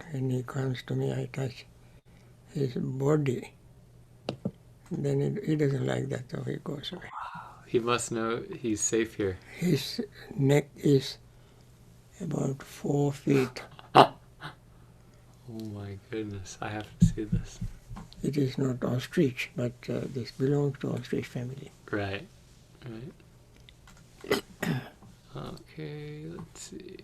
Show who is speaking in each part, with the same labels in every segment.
Speaker 1: and when he comes to me, I touch his body. Then he doesn't like that, so he goes away.
Speaker 2: He must know he's safe here.
Speaker 1: His neck is about 4 feet.
Speaker 2: Oh my goodness, I have to see this.
Speaker 1: It is not ostrich, but this belongs to ostrich family.
Speaker 2: Right. Okay, let's see.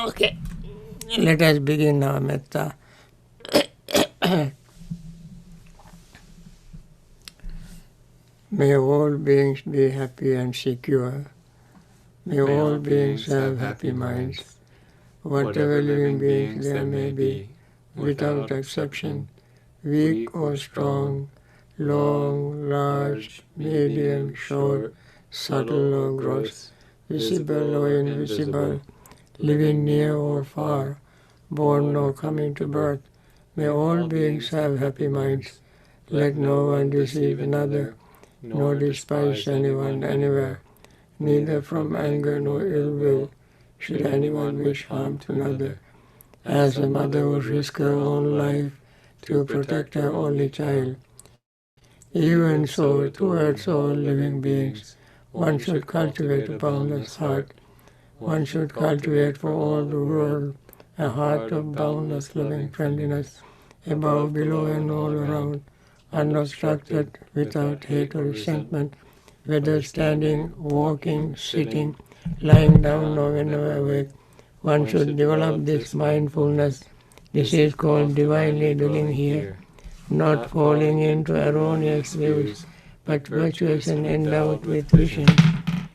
Speaker 1: Okay, let us begin our metta. May all beings be happy and secure. May all beings have happy minds. Whatever living beings there may be, without exception, weak or strong, long, large, medium, short, subtle or gross, visible or invisible, living near or far, born or coming to birth, may all beings have happy minds. Let no one deceive another, nor despise anyone anywhere, neither from anger nor ill will should anyone wish harm to another. As a mother would risk her own life to protect her only child, even so towards all living beings one should cultivate a boundless heart. One should cultivate for all the world a heart of boundless loving friendliness, above, below and all around, unobstructed, without hate or resentment, whether standing, walking, sitting, lying down or whenever awake. One should develop this mindfulness. This is called divinely dwelling here, not falling into erroneous views, but virtuous and endowed with vision,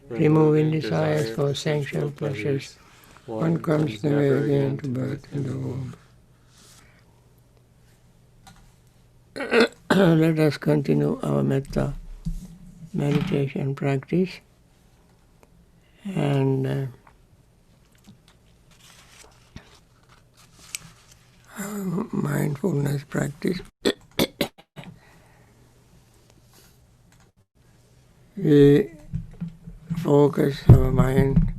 Speaker 1: removing desires for sensual pleasures. One comes never again to birth in the womb. Let us continue our metta meditation practice and mindfulness practice. We focus our mind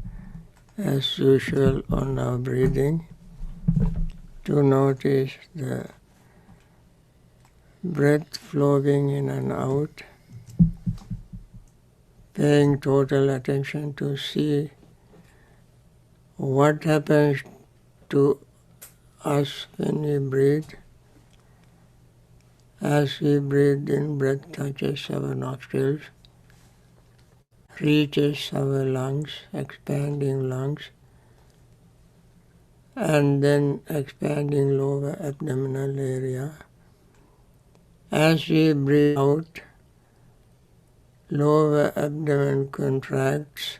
Speaker 1: as usual on our breathing to notice the breath flowing in and out, paying total attention to see what happens to us when we breathe. As we breathe in, breath touches our nostrils, reaches our lungs, expanding lungs, and then expanding lower abdominal area. As we breathe out, lower abdomen contracts,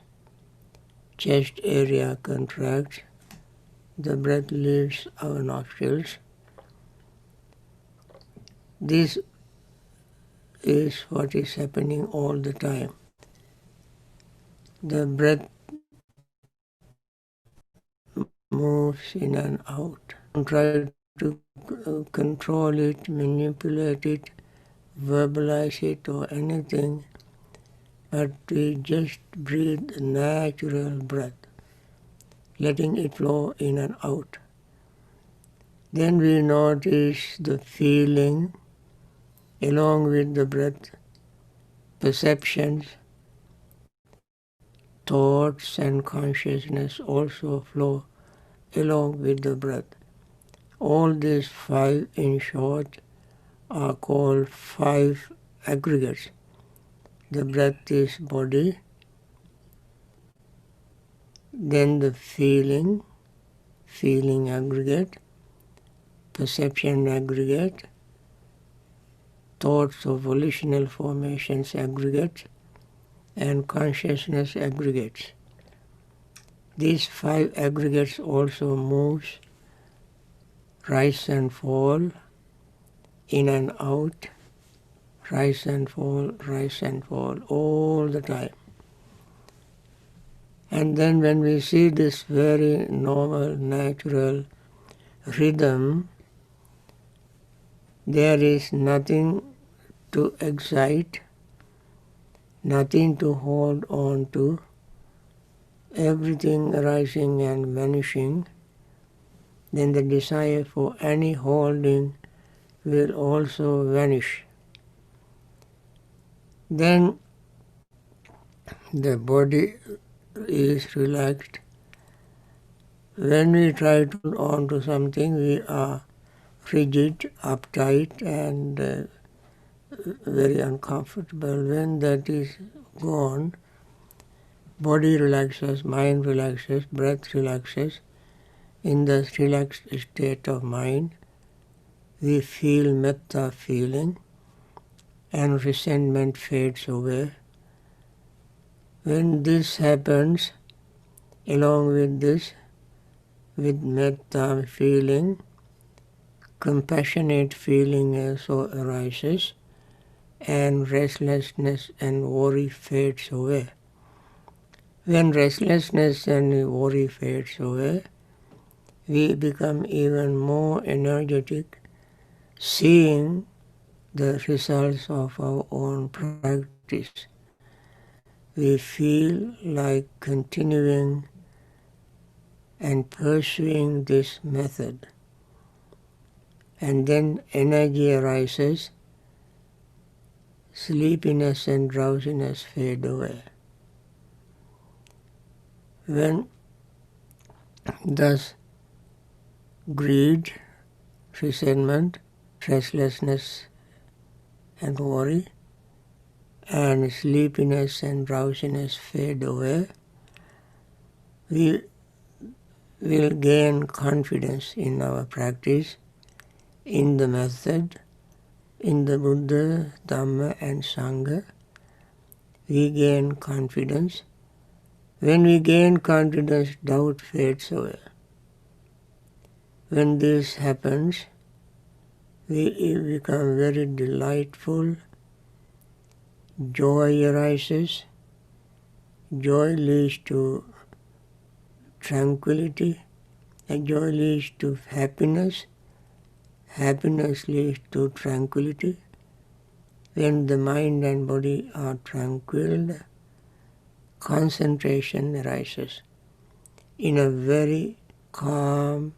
Speaker 1: chest area contracts, the breath leaves our nostrils. This is what is happening all the time. The breath moves in and out. Don't try to control it, manipulate it, verbalize it or anything, but we just breathe natural breath, letting it flow in and out. Then we notice the feeling along with the breath, perceptions, thoughts and consciousness also flow along with the breath. All these 5, in short, are called 5 aggregates. The breath is body, then the feeling aggregate, perception aggregate, thoughts of volitional formations aggregates, and consciousness aggregates. These 5 aggregates also moves, rise and fall, in and out, rise and fall, all the time. And then when we see this very normal, natural rhythm, there is nothing to excite, nothing to hold on to, everything arising and vanishing, then the desire for any holding will also vanish. Then the body is relaxed. When we try to hold on to something, we are rigid, uptight, and very uncomfortable. When that is gone, body relaxes, mind relaxes, breath relaxes. In the relaxed state of mind, we feel metta feeling and resentment fades away. When this happens, along with this, with metta feeling, compassionate feeling also arises, and restlessness and worry fades away. When restlessness and worry fades away, we become even more energetic, seeing the results of our own practice. We feel like continuing and pursuing this method. And then energy arises, sleepiness and drowsiness fade away. When thus greed, resentment, restlessness and worry, and sleepiness and drowsiness fade away, we will gain confidence in our practice, in the method, in the Buddha, Dhamma and Sangha. We gain confidence. When we gain confidence, doubt fades away. When this happens, we become very delightful. Joy arises. Joy leads to tranquility. And joy leads to happiness. Happiness leads to tranquility. When the mind and body are tranquil, concentration arises in a very calm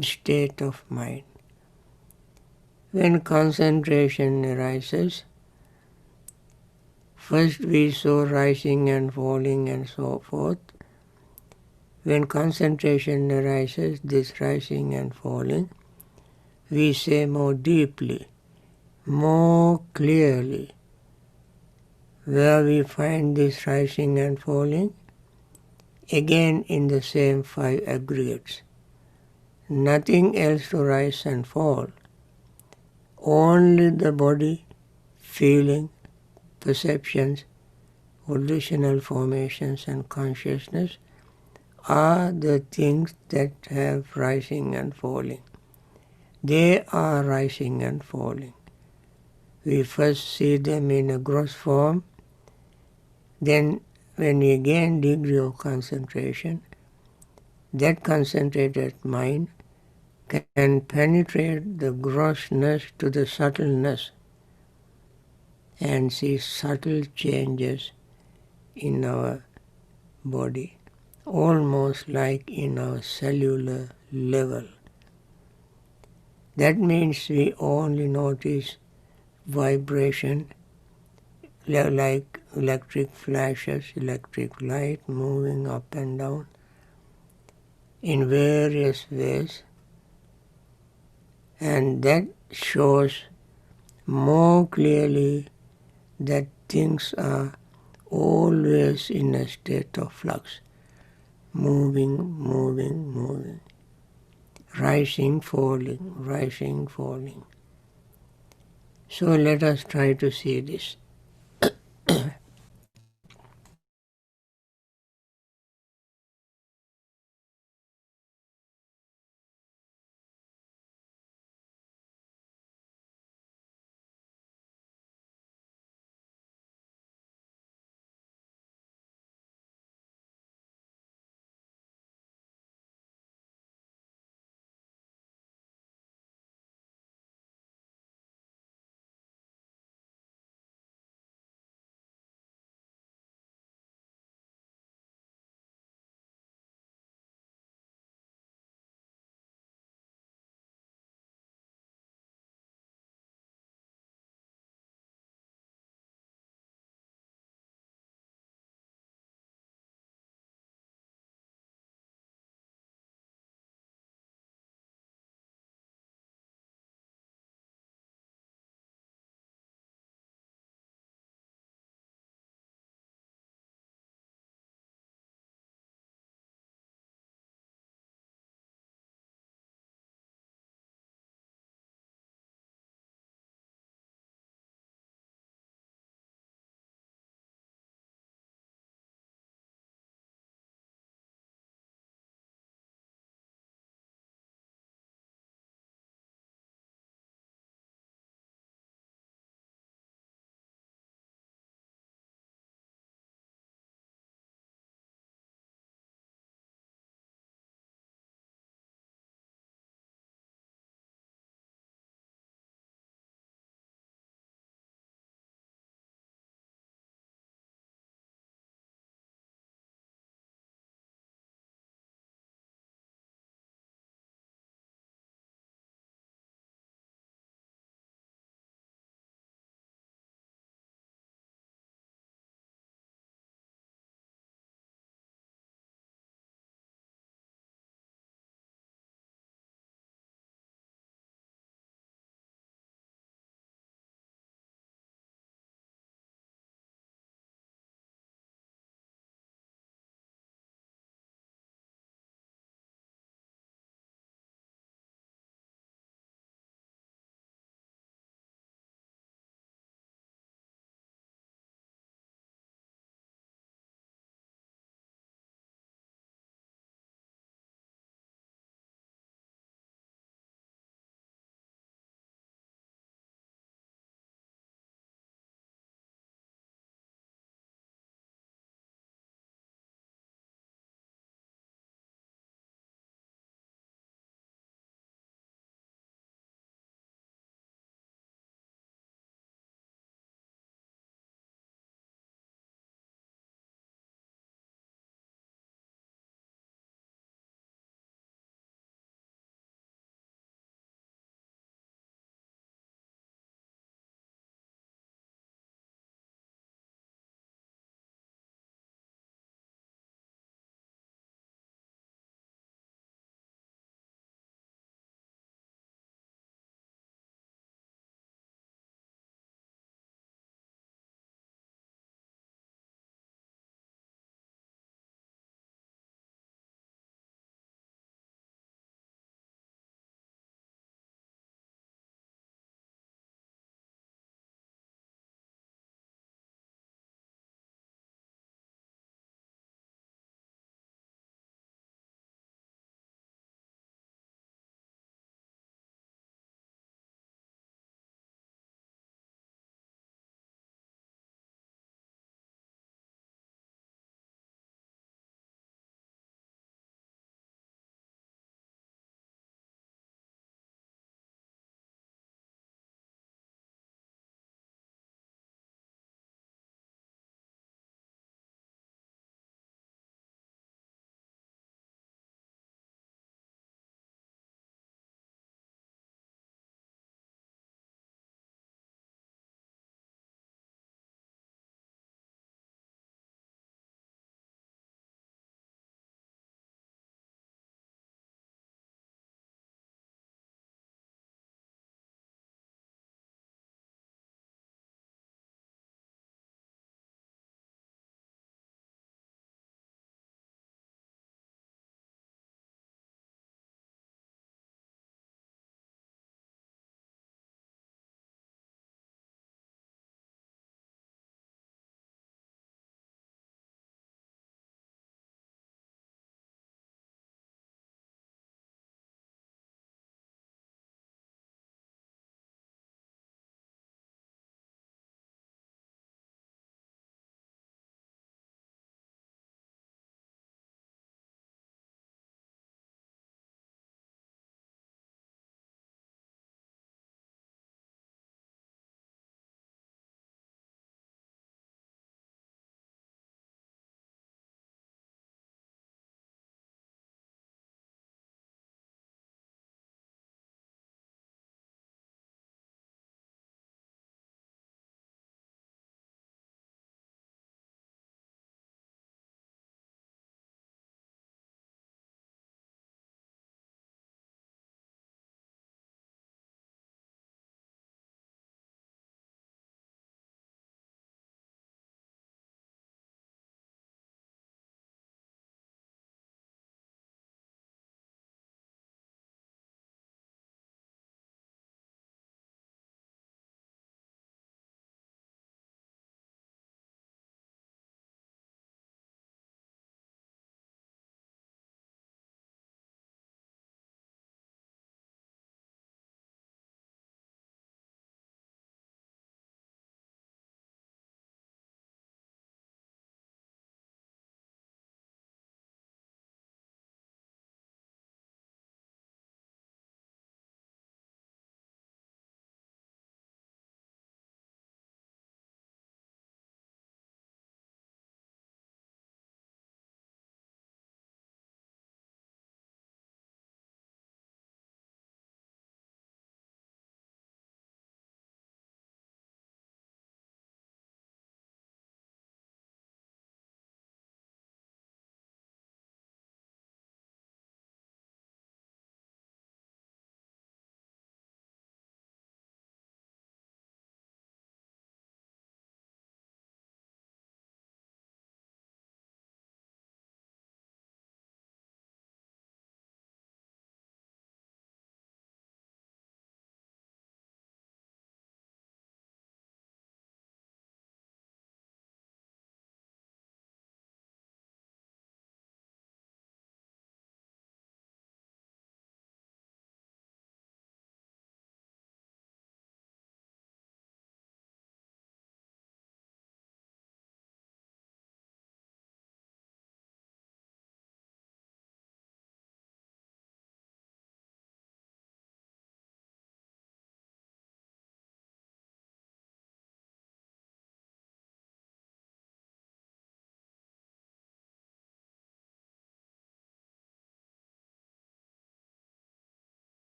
Speaker 1: state of mind. When concentration arises, first we saw rising and falling and so forth. When concentration arises, this rising and falling, we say more deeply, more clearly. Where we find this rising and falling? Again in the same 5 aggregates. Nothing else to rise and fall. Only the body, feeling, perceptions, volitional formations and consciousness are the things that have rising and falling. They are rising and falling. We first see them in a gross form. Then when we gain degree of concentration, that concentrated mind can penetrate the grossness to the subtleness and see subtle changes in our body, almost like in our cellular level. That means we only notice vibration like electric flashes, electric light moving up and down in various ways, and that shows more clearly that things are always in a state of flux, moving, moving, moving, rising, falling. So let us try to see this.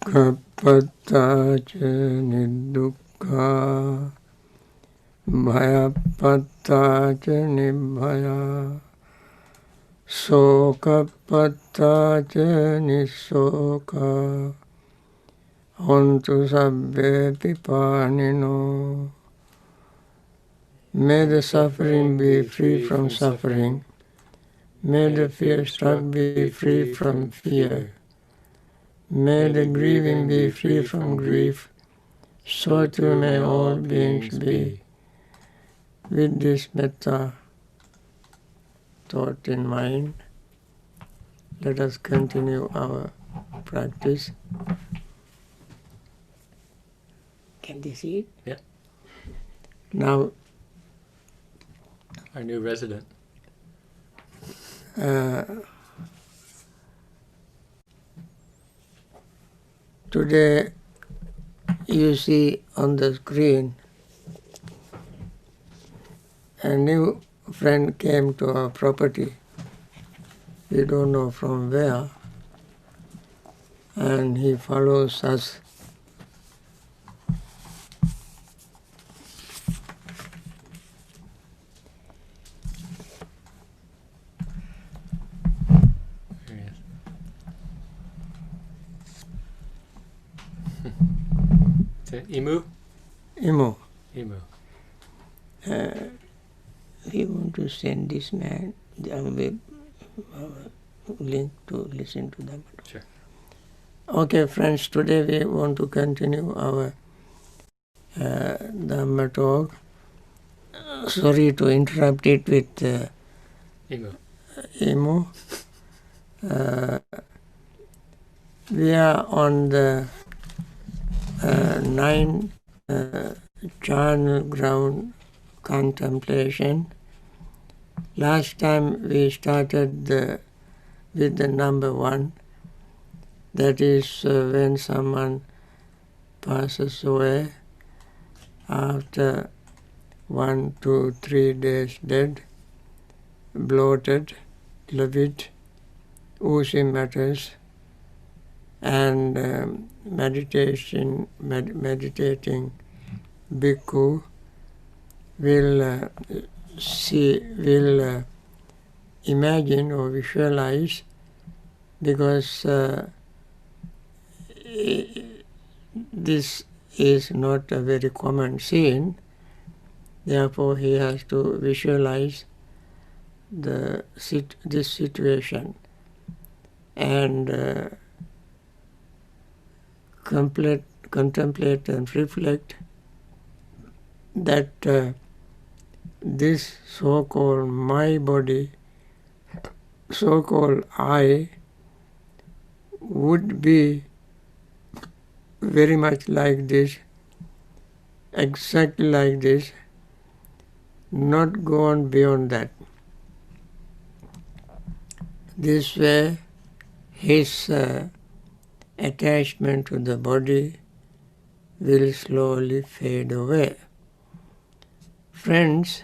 Speaker 1: Dukkhapatta cha nidukkha, bhayapatta cha nibbhaya, sokapatta cha nisoka, hontu sabbe pipanino. May the suffering be free from suffering. May the fear-struck be free from fear. May the grieving be free from grief. So too may all beings be. With this metta thought in mind, let us continue our practice. Can they see it?
Speaker 2: Yeah.
Speaker 1: Now,
Speaker 2: our new resident.
Speaker 1: Today you see on the screen a new friend came to our property. We don't know from where, and he follows us.
Speaker 2: There he is. Is it Imu?
Speaker 1: Imo,
Speaker 2: Imu.
Speaker 1: we want to send this man the web link to listen to Dhamma.
Speaker 2: Sure.
Speaker 1: Okay, friends, today we want to continue our Dhamma talk. Sorry to interrupt it with
Speaker 2: Imu.
Speaker 1: Imo. We are on the ninth charnel ground contemplation. Last time we started with the number 1. That is when someone passes away after 1, 2, 3 days dead, bloated, livid, oozy matters, and meditating bhikkhu will imagine or visualize, because this is not a very common scene. Therefore, he has to visualize this situation and contemplate and reflect that this so-called my body, so-called I, would be very much like this, exactly like this, not go on beyond that. This way, his attachment to the body will slowly fade away. Friends,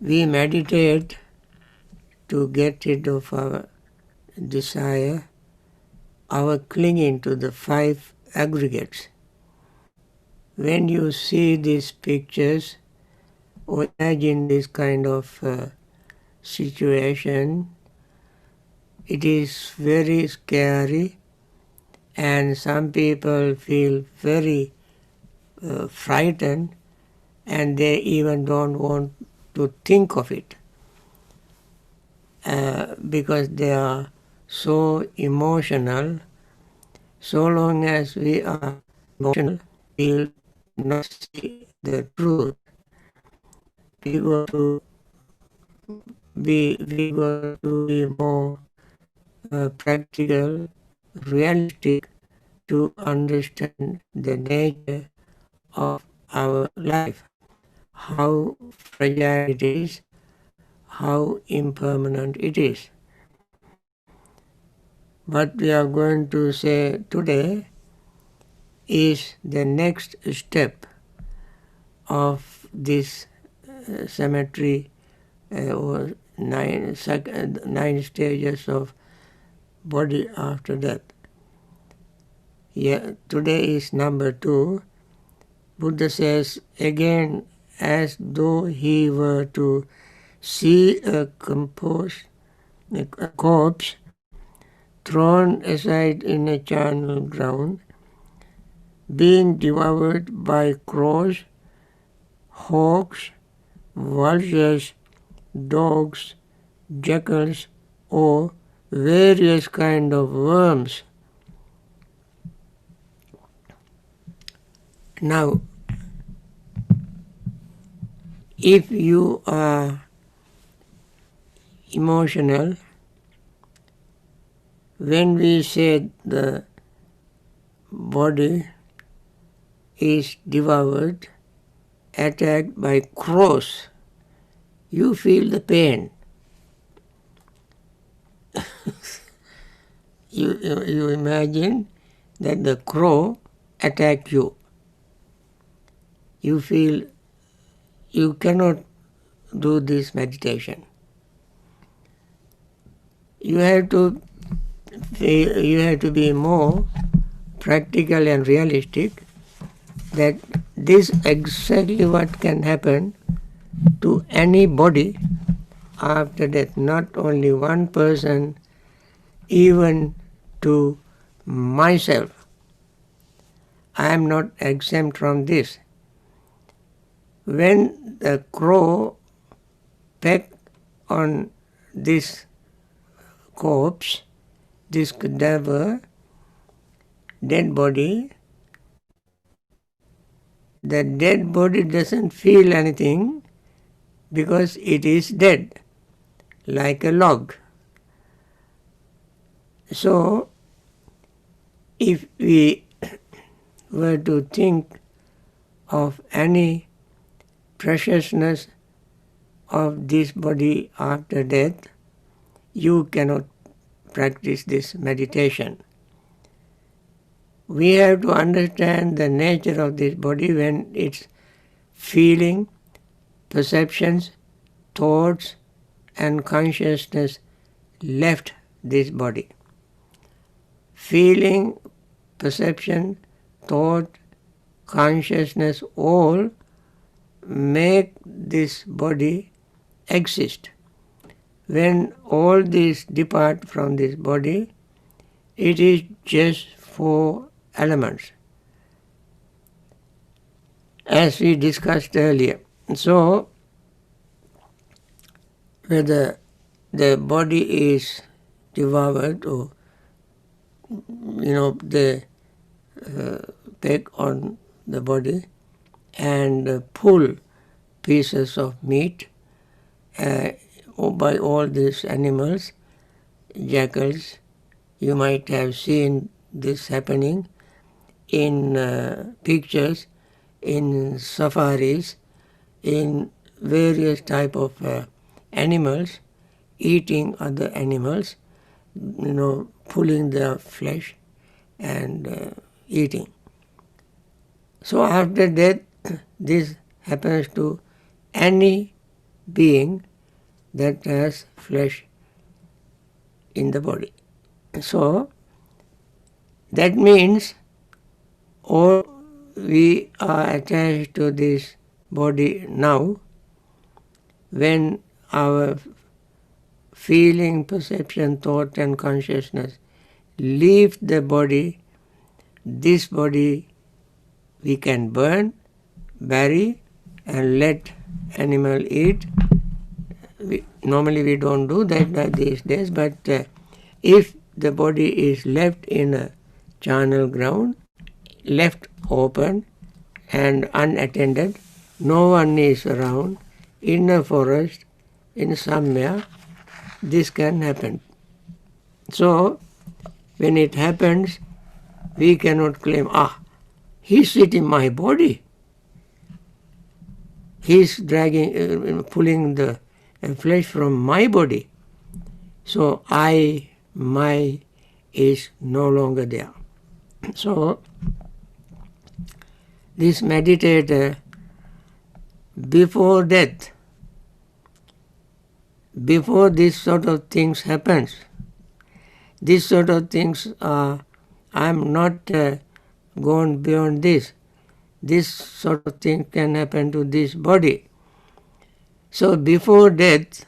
Speaker 1: we meditate to get rid of our desire, our clinging to the 5 aggregates. When you see these pictures or imagine this kind of situation, it is very scary, and some people feel very frightened, and they even don't want to think of it because they are so emotional. So long as we are emotional, we will not see the truth. We got to be more practical, realistic, to understand the nature of our life, how fragile it is, how impermanent it is. What we are going to say today is the next step of this cemetery or 9 stages of body after death. Yeah, today is number 2. Buddha says again, as though he were to see a corpse thrown aside in a charnel ground, being devoured by crows, hawks, vultures, dogs, jackals, or various kind of worms. Now, if you are emotional, when we say the body is devoured, attacked by crows, you feel the pain. You imagine that the crow attacked you. You feel you cannot do this meditation. You have to be more practical and realistic, that this exactly what can happen to anybody after death, not only one person, even to myself. I am not exempt from this. When the crow pecked on this corpse, this cadaver, dead body, the dead body doesn't feel anything because it is dead, like a log. So, if we were to think of any preciousness of this body after death, you cannot practice this meditation. We have to understand the nature of this body when it's feeling, perceptions, thoughts, and consciousness left this body. Feeling, perception, thought, consciousness all make this body exist. When all these depart from this body, it is just 4 elements, as we discussed earlier. So, whether the body is devoured or they peck on the body and pull pieces of meat by all these animals, jackals. You might have seen this happening in pictures, in safaris, in various type of animals, eating other animals, pulling their flesh and eating. So after death, this happens to any being that has flesh in the body. So that means all we are attached to this body now. When our feeling, perception, thought and consciousness leave the body, this body we can burn, bury and let animal eat. Normally we don't do that these days, but if the body is left in a charnel ground, left open and unattended, no one is around, in a forest, in somewhere, this can happen. So, when it happens, we cannot claim, he's eating my body. He's dragging, pulling the flesh from my body. So, my is no longer there. So, this meditator, before death, before this sort of things happens, these sort of things are, I am not gone beyond this. This sort of thing can happen to this body. So before death,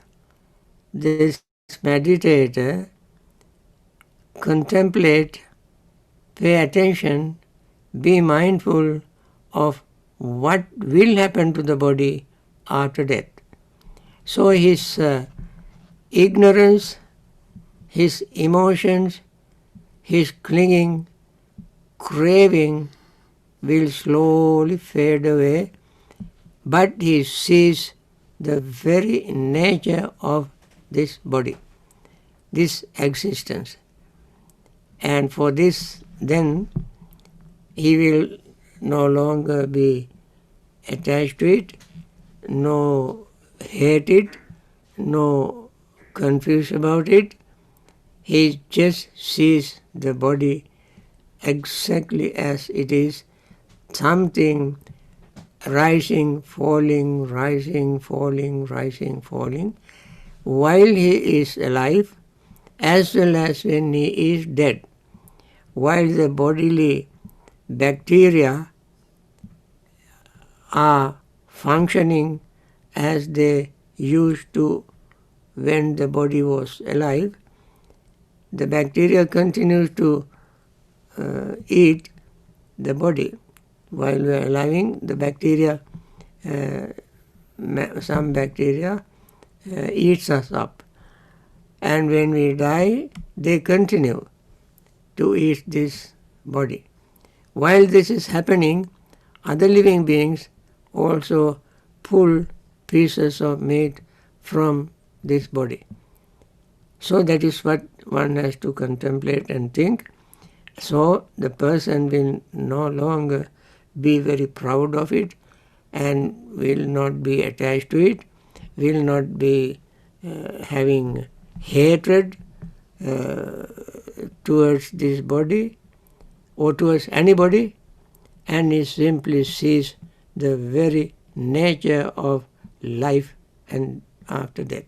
Speaker 1: this meditator contemplate, pay attention, be mindful of what will happen to the body after death. So his ignorance, his emotions, his clinging, craving will slowly fade away, but he sees the very nature of this body, this existence. And for this, then, he will no longer be attached to it, no hate it, no confused about it. He just sees the body exactly as it is, something rising, falling, rising, falling, rising, falling, while he is alive, as well as when he is dead. While the bodily bacteria are functioning as they used to when the body was alive, the bacteria continues to eat the body. While we are alive, the bacteria, some bacteria eats us up. And when we die, they continue to eat this body. While this is happening, other living beings also pull pieces of meat from this body. So that is what one has to contemplate and think. So the person will no longer be very proud of it and will not be attached to it, will not be having hatred towards this body or towards anybody, and he simply sees the very nature of life and after death.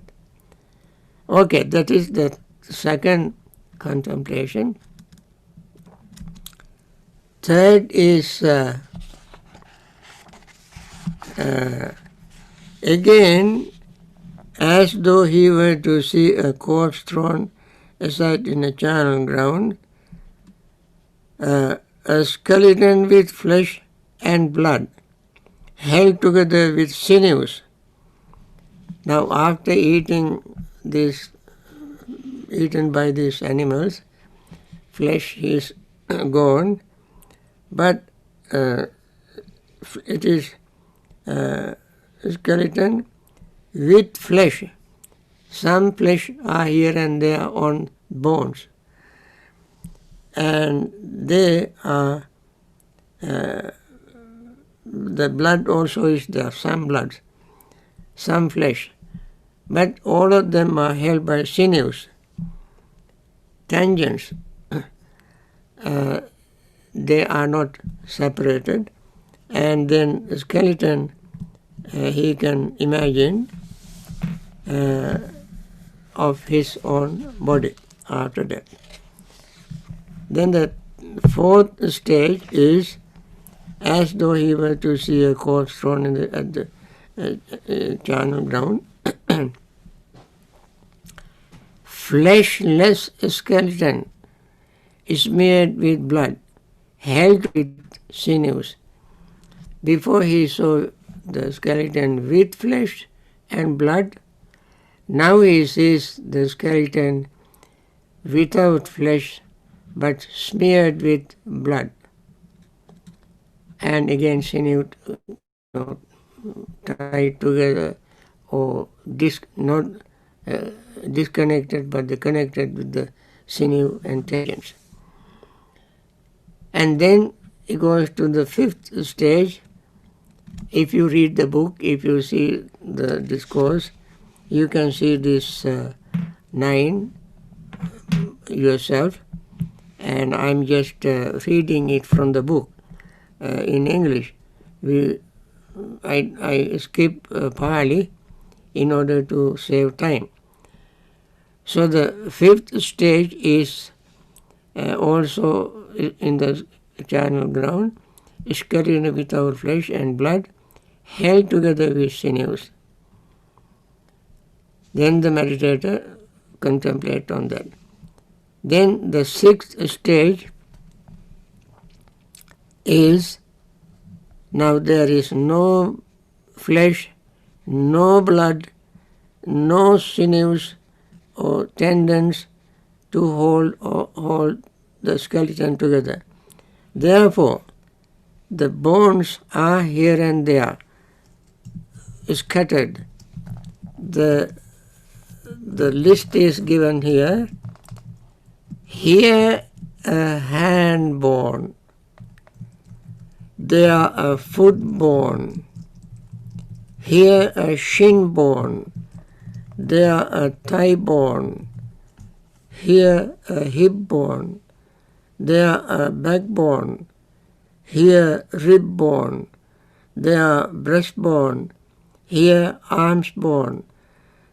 Speaker 1: Okay, that is the second contemplation. Third is again, as though he were to see a corpse thrown aside in a charnel ground, a skeleton with flesh and blood, held together with sinews. Now, after eaten by these animals, flesh is gone, but it is a skeleton with flesh. Some flesh are here and there on bones, and they are the blood also is there, some blood, some flesh, but all of them are held by sinews, tangents. They are not separated, and then the skeleton he can imagine of his own body after death. Then the fourth stage is as though he were to see a corpse thrown at the charnel ground. Fleshless skeleton smeared with blood, held with sinews. Before he saw the skeleton with flesh and blood, now he sees the skeleton without flesh but smeared with blood. And again sinew tied together or not disconnected but connected with the sinew and tendons. And then it goes to the fifth stage. If you read the book, if you see the discourse, you can see this 9 yourself, and I'm just reading it from the book in English. I skip Pali in order to save time. So the fifth stage is also in the charnel ground, skeleton without flesh and blood, held together with sinews. Then the meditator contemplates on that. Then the sixth stage is, now there is no flesh, no blood, no sinews or tendons to hold the skeleton together. Therefore, the bones are here and there, scattered. The list is given here. Here a hand bone, there a foot bone, here a shin bone, there a thigh bone, here a hip bone, there a backbone, here rib bone, there breastbone, here arms bone,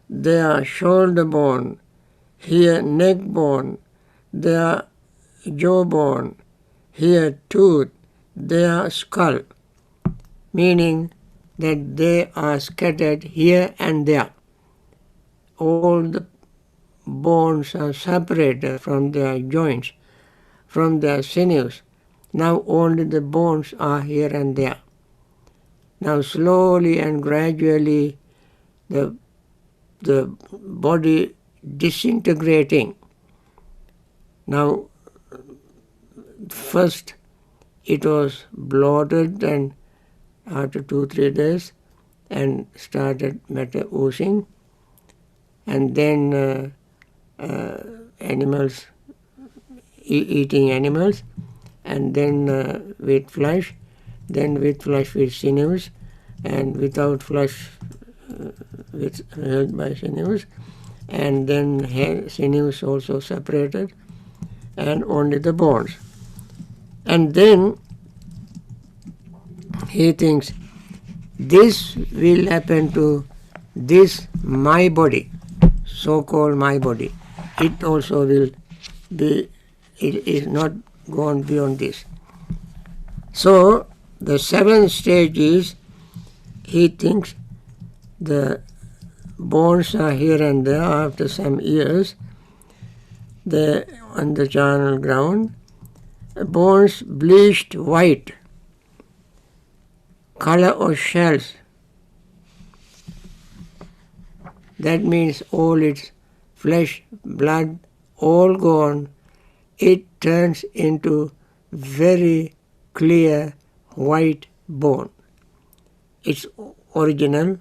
Speaker 1: there shoulder bone, here neck bone, there jawbone, here tooth, there skull, meaning that they are scattered here and there. All the bones are separated from their joints, from their sinews. Now only the bones are here and there. Now slowly and gradually the body disintegrating. Now first it was bloated, and after 2-3 days and started oozing, and then animals, eating animals, and then with flesh, then with flesh with sinews, and without flesh held by sinews, and then sinews also separated, and only the bones. And then he thinks, this will happen to this my body, so-called my body. It also will be, it is not gone beyond this. So the seventh stage is, he thinks the bones are here and there after some years. On the charnel ground, bones bleached white, color of shells. That means all its flesh, blood, all gone. It turns into very clear white bone, its original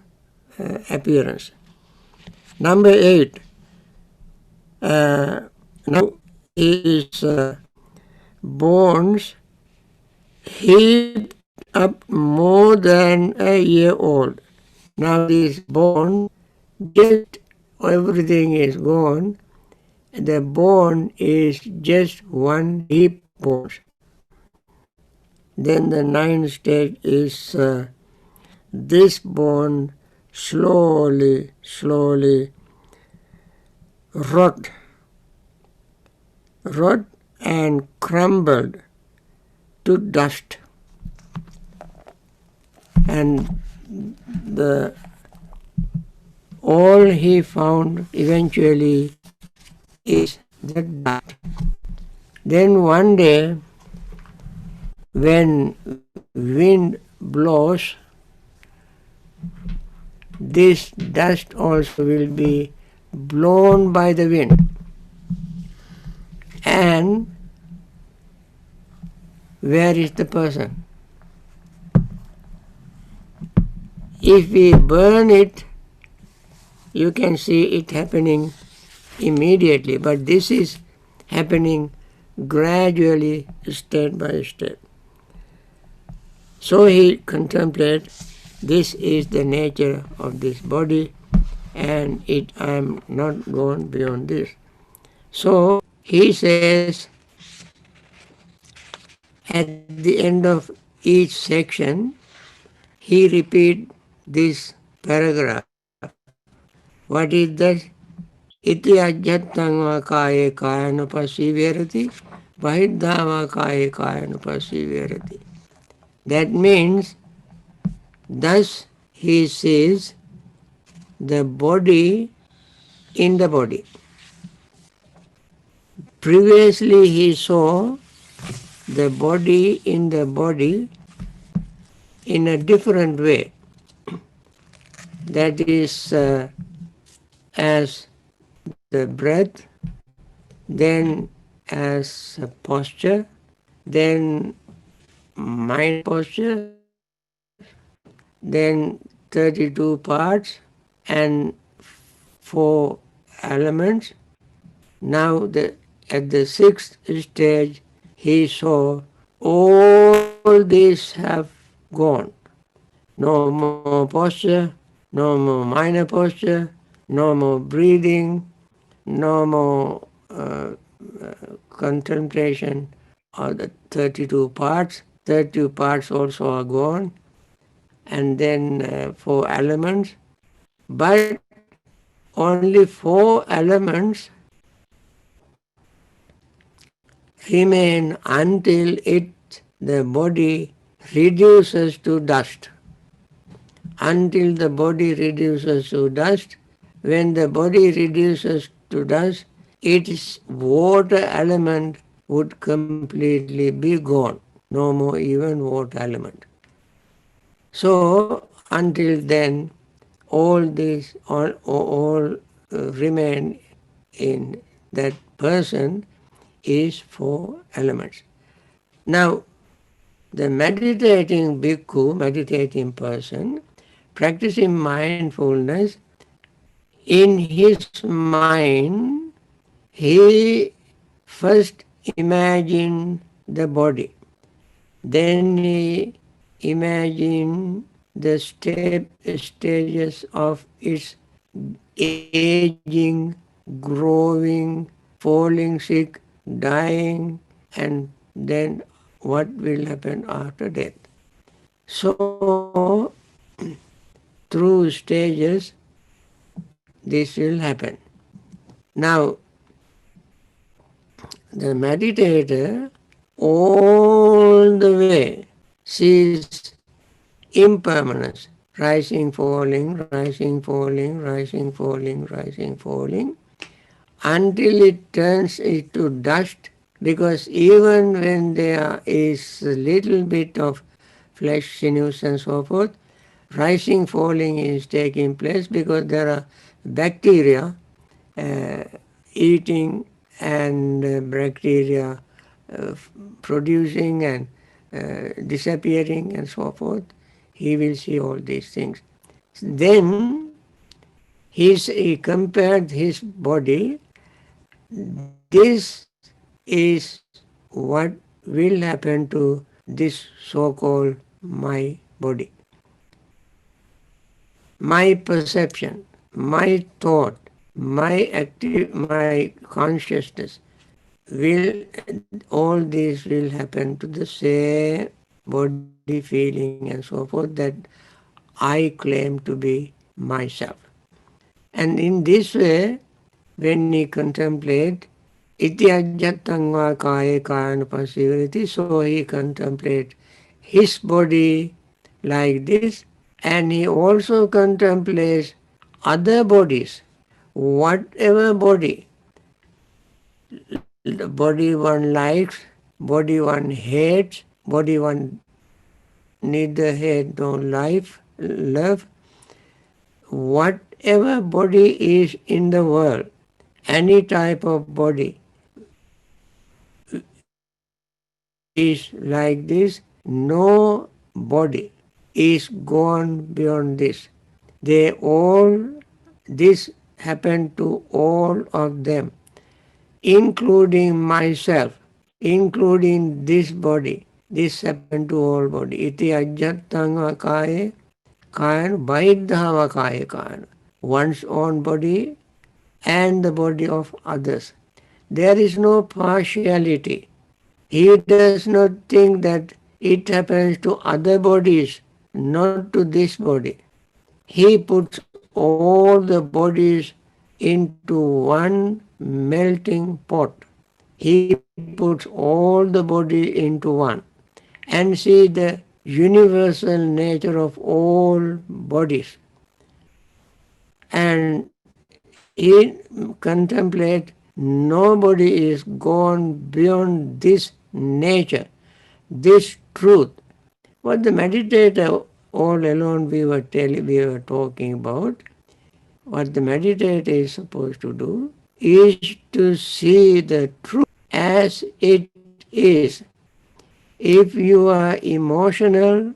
Speaker 1: appearance. Number 8. Now is bones heaped up more than a year old. Now this bone, just everything is gone. The bone is just one heap bones. Then the 9th stage is this bone slowly rot and crumbled to dust. And all he found eventually is that dust. Then one day, when wind blows, this dust also will be blown by the wind. And where is the person? If we burn it, you can see it happening immediately, but this is happening gradually, step by step. So he contemplates, this is the nature of this body, and I am not gone beyond this. So he says, at the end of each section, he repeats this paragraph. What is that? Iti ajjhattang va kaye kayanupassi virati Bahidhava kaya kayana pasivirati. That means, thus he sees the body in the body. Previously he saw the body in the body in a different way. That is as the breath, then as a posture, then mind posture, then 32 parts and 4 elements. Now at the 6th stage he saw all these have gone. No more posture, no more minor posture, no more breathing, no more contemplation of the 32 parts. 32 parts also are gone. And then 4 elements. But only 4 elements remain until the body reduces to dust. Until the body reduces to dust. When the body reduces to dust, its water element would completely be gone. No more even water element. So until then, all these all remain in that person is 4 elements. Now, the meditating bhikkhu, meditating person, practicing mindfulness, in his mind, he first imagine the body. Then he imagine the stages of its aging, growing, falling sick, dying, and then what will happen after death. So, through stages, this will happen. Now, the meditator all the way sees impermanence, rising, falling, rising, falling, rising, falling, rising, falling, until it turns into dust, because even when there is a little bit of flesh, sinews and so forth, rising, falling is taking place because there are bacteria uh, eating and bacteria producing and disappearing and so forth. He will see all these things. Then he compared his body. This is what will happen to this so-called my body. My perception, my thought, my consciousness will, all these will happen to the same body, feeling and so forth that I claim to be myself. And in this way, when he contemplate iti ajatangva kaya kayana pasivati, so he contemplate his body like this, and he also contemplates other bodies, whatever body, the body one likes, body one hates, body one neither hate nor love, whatever body is in the world, any type of body is like this, no body is gone beyond this. They all, this happened to all of them, including myself, including this body. This happened to all body. Iti ajatanga kaya, kaya, vaidhava kaya kaya. One's own body and the body of others. There is no partiality. He does not think that it happens to other bodies, not to this body. He puts all the bodies into one melting pot. he puts all the body into one and see the universal nature of all bodies. And he contemplates nobody is gone beyond this nature, this truth. What the meditator all alone we were talking about, what the meditator is supposed to do is to see the truth as it is. If you are emotional,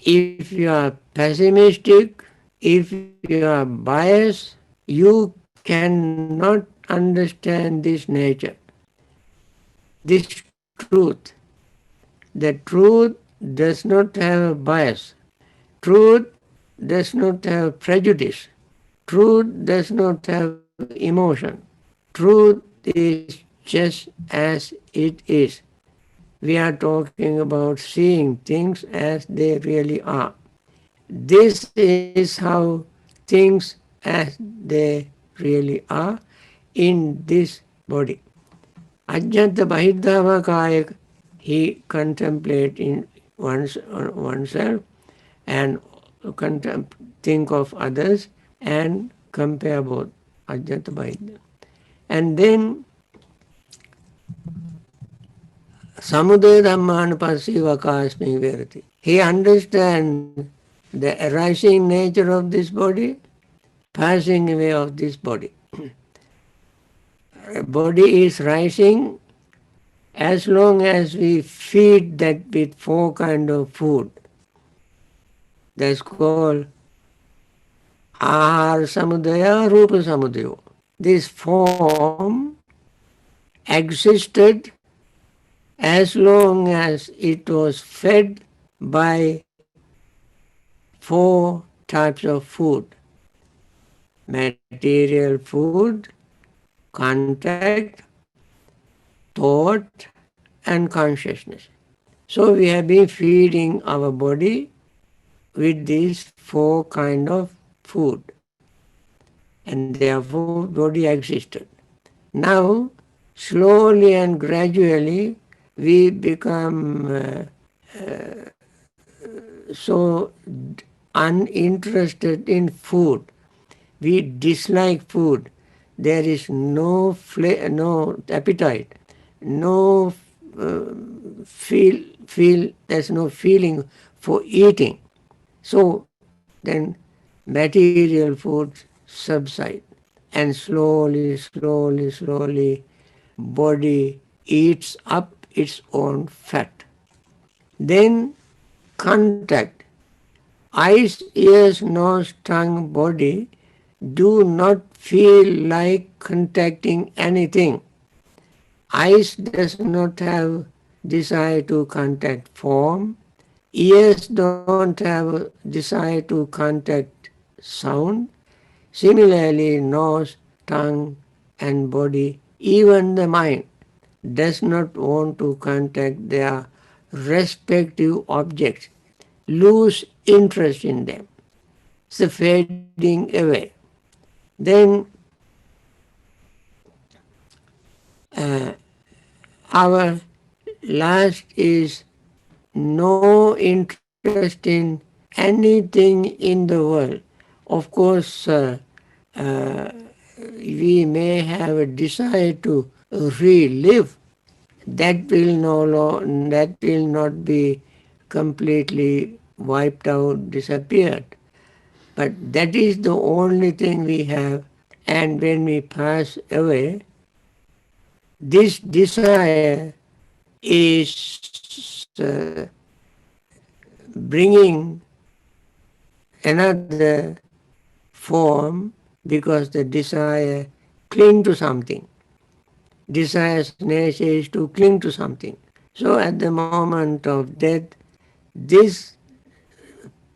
Speaker 1: if you are pessimistic, if you are biased, you cannot understand this nature, this truth. The truth does not have a bias. Truth does not have prejudice. Truth does not have emotion. Truth is just as it is. We are talking about seeing things as they really are. This is how things as they really are in this body. Ajnata Bahidhava Kaya, he contemplate in oneself and think of others and compare both Ajnata Bahidhava. And then Samudaya Dhammanupassiva Kasmi Verati. He understands the arising nature of this body, passing away of this body. Body is rising as long as we feed that with four kind of food. That's called Ahara Samudaya, Rupa Samudaya. This form existed as long as it was fed by four types of food: material food, contact, thought, and consciousness. So we have been feeding our body with these four kind of food, and therefore body existed. Now, slowly and gradually, we become so uninterested in food. We dislike food. There is no no appetite, no there's no feeling for eating. So then material foods subside, and slowly body eats up its own fat. Then contact. Eyes, ears, nose, tongue, body do not feel like contacting anything. Eyes does not have desire to contact form. Ears don't have desire to contact sound. Similarly, nose, tongue, and body, even the mind, does not want to contact their respective objects, lose interest in them. It's the fading away. Then our last is no interest in anything in the world. Of course, we may have a desire to relive. That will not be completely wiped out, disappeared. But that is the only thing we have. And when we pass away, this desire is bringing another form because the desire cling to something. Desire's nature is to cling to something. So at the moment of death, this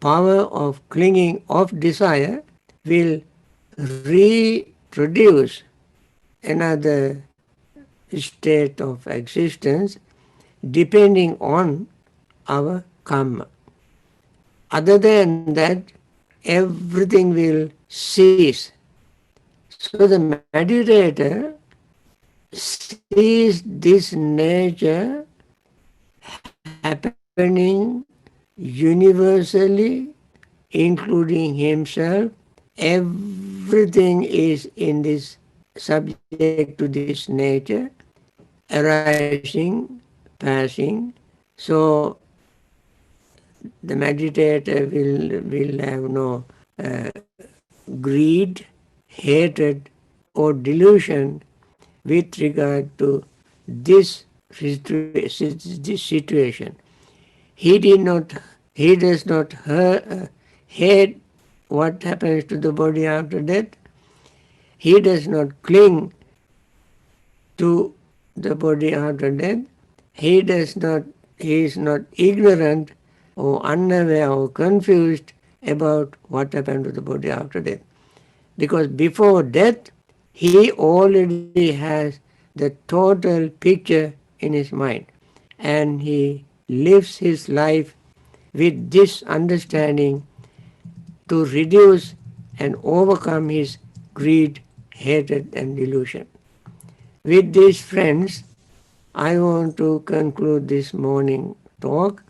Speaker 1: power of clinging of desire will reproduce another state of existence depending on our karma. Other than that, everything will cease. So the meditator sees this nature happening universally, including himself. Everything is in this subject to this nature, arising, passing. So the meditator will have no greed, hatred, or delusion with regard to this situation. He did not. He does not hate what happens to the body after death. He does not cling to the body after death. He does not. He is not ignorant or unaware or confused about what happened to the body after death. Because before death, he already has the total picture in his mind, and he lives his life with this understanding to reduce and overcome his greed, hatred, and delusion. With these friends, I want to conclude this morning talk,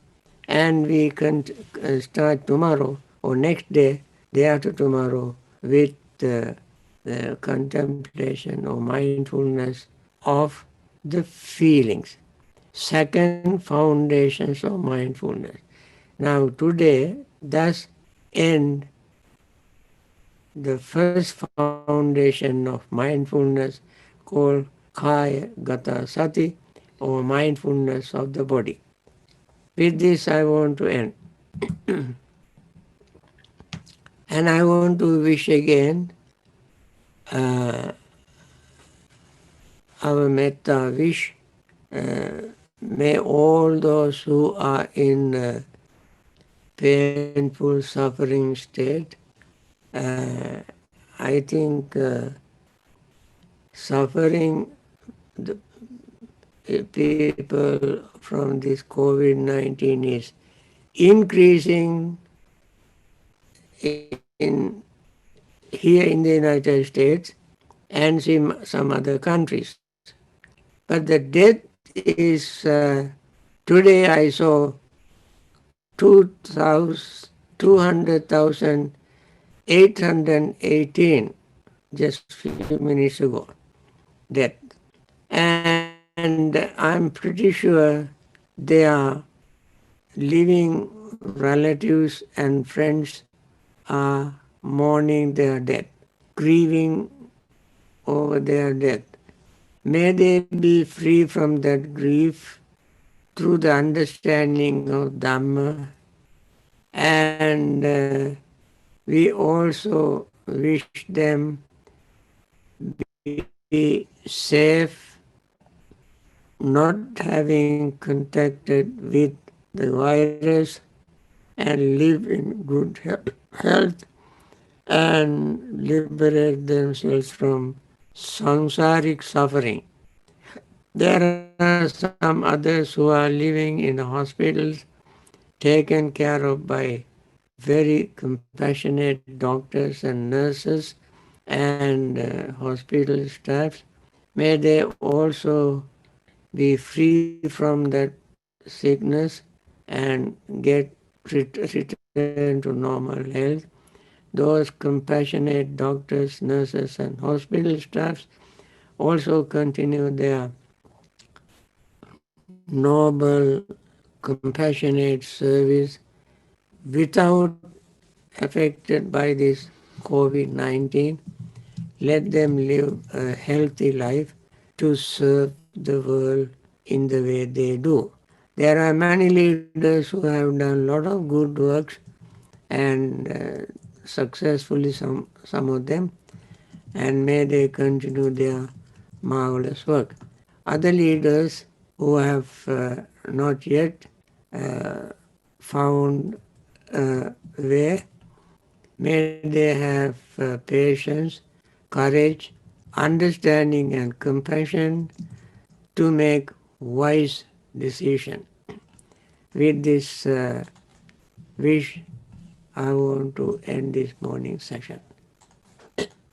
Speaker 1: and we can start tomorrow or next day, day after tomorrow, with the contemplation or mindfulness of the feelings. Second, foundations of mindfulness. Now today, thus end the first foundation of mindfulness called Kaya Gata Sati, or mindfulness of the body. With this I want to end. And I want to wish again our metta wish. May all those who are in painful suffering state, I think suffering the people from this COVID-19 is increasing in here in the United States and some other countries. But the death is, today I saw 200,818 just few minutes ago, death. And I'm pretty sure they are living relatives and friends are mourning their death, grieving over their death. May they be free from that grief through the understanding of Dhamma, and we also wish them be safe, not having contacted with the virus, and live in good health and liberate themselves from samsaric suffering. There are some others who are living in hospitals, taken care of by very compassionate doctors and nurses and hospital staffs. May they also be free from that sickness and get return to normal health. Those compassionate doctors, nurses, and hospital staffs also continue their noble, compassionate service without affected by this COVID-19. Let them live a healthy life to serve the world in the way they do. There are many leaders who have done a lot of good works, and successfully some of them, and may they continue their marvelous work. Other leaders who have not yet found a way, may they have patience, courage, understanding, and compassion to make wise decisions. With this wish, I want to end this morning session.